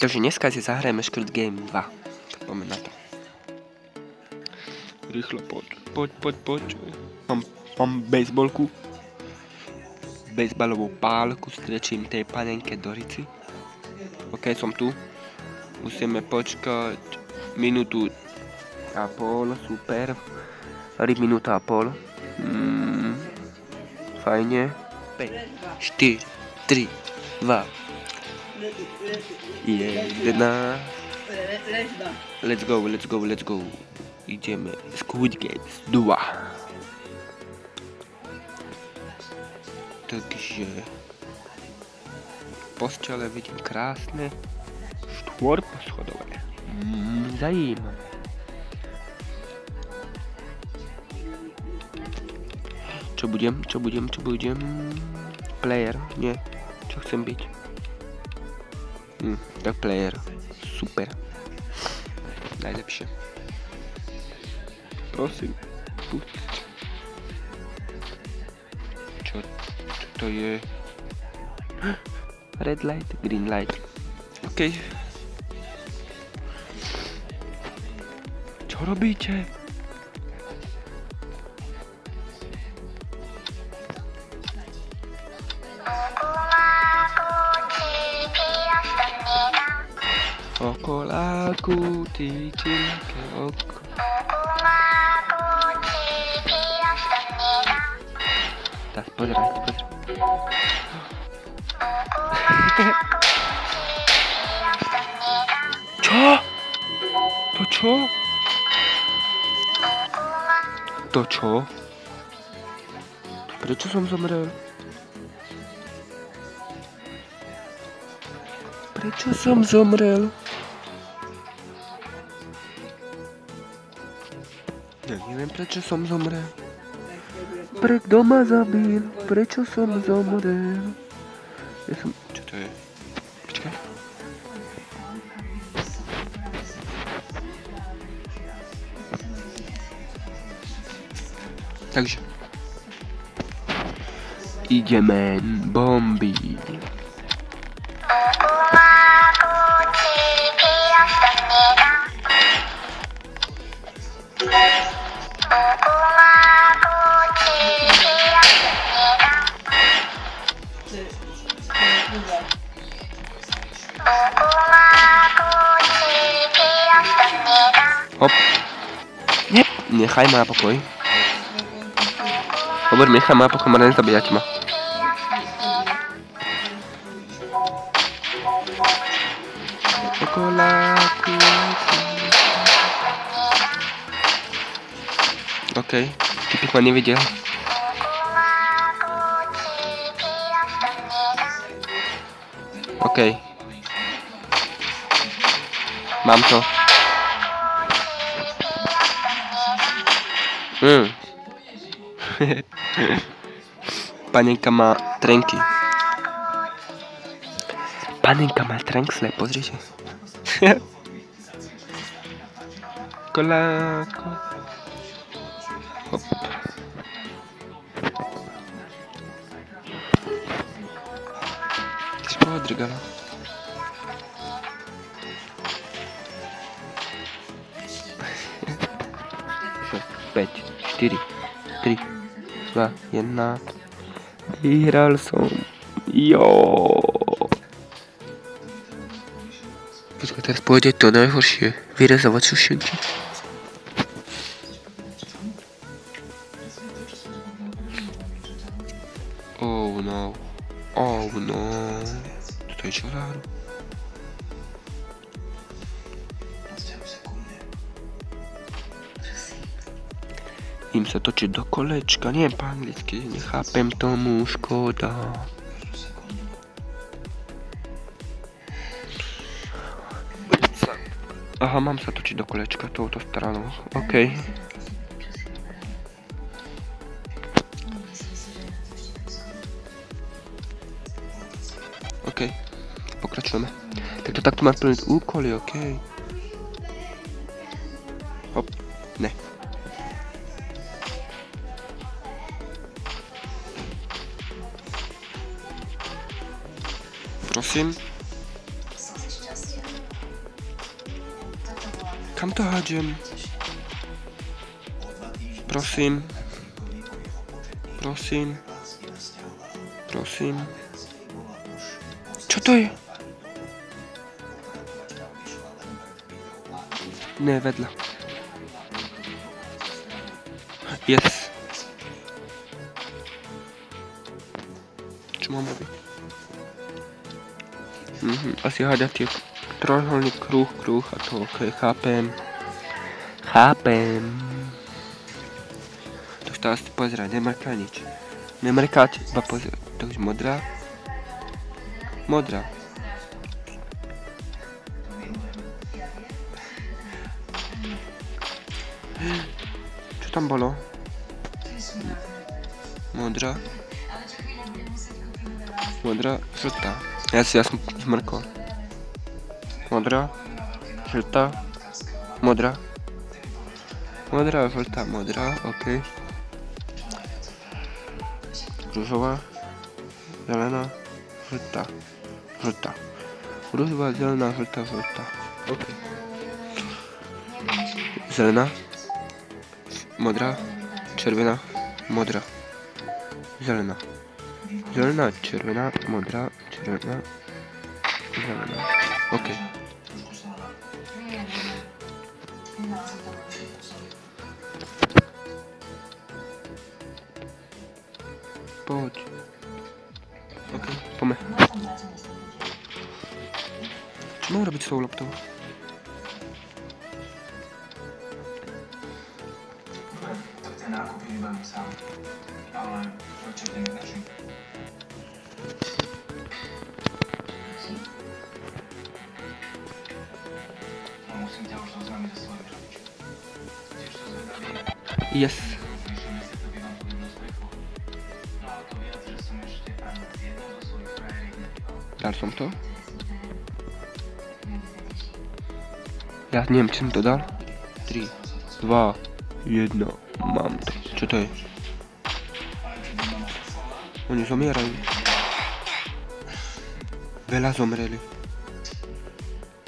Takže dneska si zahrajeme Squid Game 2. Poďme na to. Rýchlo, poď. Mám bejsbolku. Bejsbalovú pálku, strečím tej panenke do rici. OK, som tu. Musíme počkať minútu a pol, super. Minúta a pol. Fajne. 5, 4, 3, 2, 1. Let's go. Ideme. Squid Games 2. Takže postele vidím krásne. Štvorposchodové. Zajímavé. Čo budem? Player, nie. Čo chcem byť? Tak player. Super. Najlepšie. Prosím, pusť. Čo to je? Red light, green light. OK. Čo robíte? Okoláku, tyčinké oko. Tak, pozeraj. Čo? To čo? To čo? Prečo som zomrel? Ja neviem, prečo som zomrel. Kto ma zabil? Prečo som zomrel? Čo to je? Počkaj. Takže ideme bomby. Hop. Nechaj ma pokoj. Nechaj ma pokoj, ma nezabíjať ma. Okoláku. OK, typik ma nevidel. OK. Mám to. Panenka má trenky. Panenka má trenksle, pozrite. Koláko. Hop. Ty si podrgala. Päť, 4, 3, 2, 1. Vyhral som. Počkaj, teraz pôjde to najhoršie. Vyrezávať sušenky. Oh no. Toto je čoráru. Im sa točí do kolečka, neviem po anglicky, nechápem tomu, škoda. Aha, mám sa točiť do kolečka touto stranou, OK. OK, pokračujeme. Takto mám plniť úkoly, OK. Hop, ne. Prosím. Kam to hádžem? Prosím. Prosím. Prosím. Čo to je? Ne, vedľa. Yes. Čo mám robiť? Asi hádať tie trojuholník, kruh a to, ok, chápem. To teraz pozerať, nemrká nič. Nemrkať, iba pozerať. Takže modrá. Modrá. Čo tam bolo? Modrá. Modrá, žltá. Ja som zmrkol. Modrá, žltá, modrá. Modrá, žltá, modrá, ok. Rúžová, zelená, žltá, žltá. Rúžová, zelená, žltá, žltá. Ok. Zelená, modrá, červená, modrá. Zelená. Zelená, červená, modrá, červená, zelená. Ok. Poď. Ok, poďme. Čo mám robiť s tou loptou? Tak ten nákup vybavím sám. Ale určite nedažím. No musím ťa už zoznámiť so svojím rodičom. Tiež to zvedavý. Yes. Vyššie mesiace bývam tu jednu strechu. No a to viac, že som ešte ani z jednou zo svojich frajeriek nebýval. Dal som to? Ja neviem, či som to dal. 3, 2, 1. Mám to. Čo to je? Oni zomierajú. Veľa zomreli.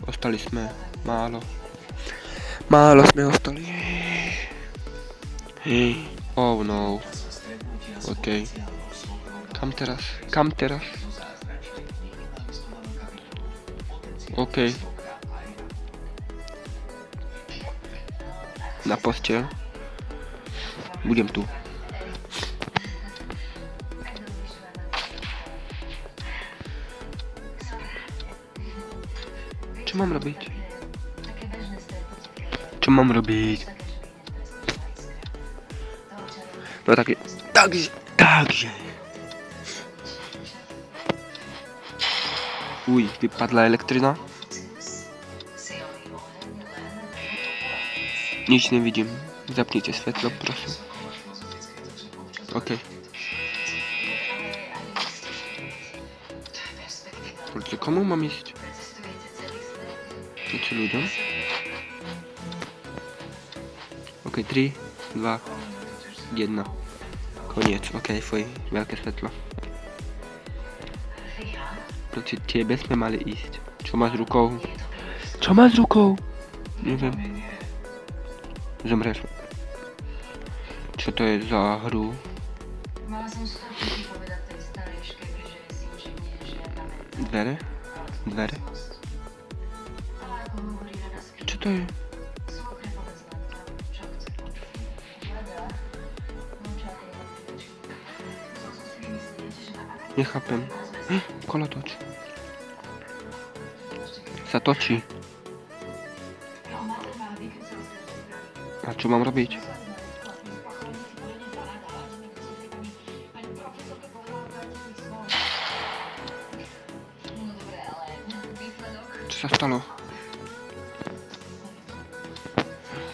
Ostali sme málo. Málo sme ostali. Oh no. OK. Kam teraz? Kam teraz? OK. Na posteľ. Budem tu. Čo mám robiť? Čo mám robiť? No takže. Uj, vypadla elektrina. Nič nevidím. Zapnite svetlo, prosím. OK. Poďte, komu mám ísť? Poďte ľuďom. OK, 3, 2, 1. Koniec, OK, fuj, veľké svetlo. Proti tebe sme mali ísť. Čo máš rukou? Čo máš rukou? Neviem. Zomrel. Čo to je za hru? Mala som schopný povedať tej starejške, že si už nie žiadame. Dvere? Dvere? Ale ako hovorí rada spí. Čo to je? Svokre povedz len to, čo chce počuť. Rada, mlčáte na chvíľočku. Musel som si vymyslieť, že na aký... Nechápem. Kolotoč. Sa točí. A čo mám robiť? Čo sa stalo?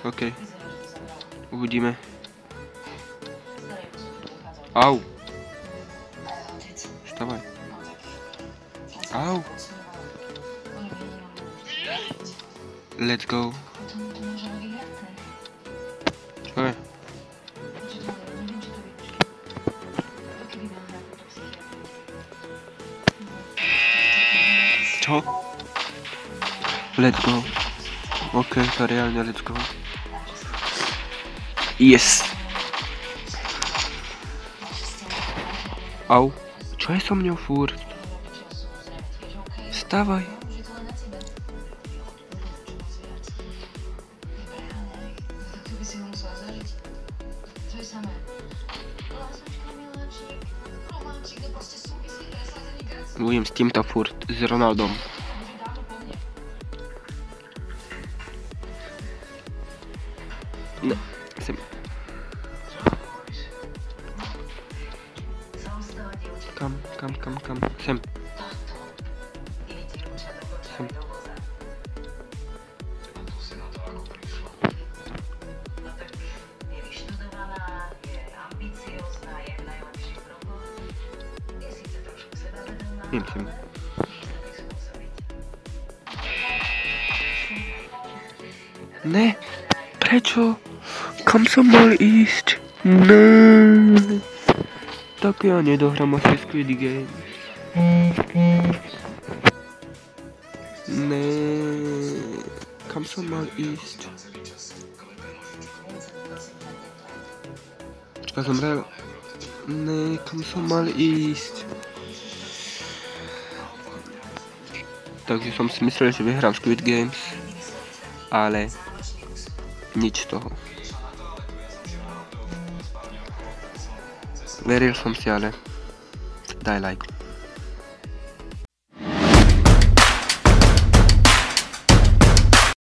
OK. Uvidíme. Au. Vstávaj. Au. Let's go. Čo je? Čo? Let's go. OK, to reálne let's go. Yes. Au. Čo je so mňou furt? Vstávaj. To by si ho musela zažiť. To je samé. Lásačka, miláčik. Romáčik, to proste súvisí presazený grc. Budem s týmto furt, s Ronaldom. Už je dávno po mne. Ne, sem. Zaostala dievča. Kam. Sem. Táto. Iný dievča dokončali do voza. A to si na to ako prišla. No tak je vyštudovaná, je ambiciózna, je v najlepších rokoch. Je síce trošku sebavedomá, Sem. ale nie sa tak spôsobiť. Ne, prečo? Kam som mal ísť? Ne. Tak ja nedohrám asi Squid Game. Ne. Kam som mal ísť? Počkaj, zomrel. Ne, kam som mal ísť? Takže som si myslel, že vyhrám Squid Games. Ale nič z toho. Veril som si, ale daj like.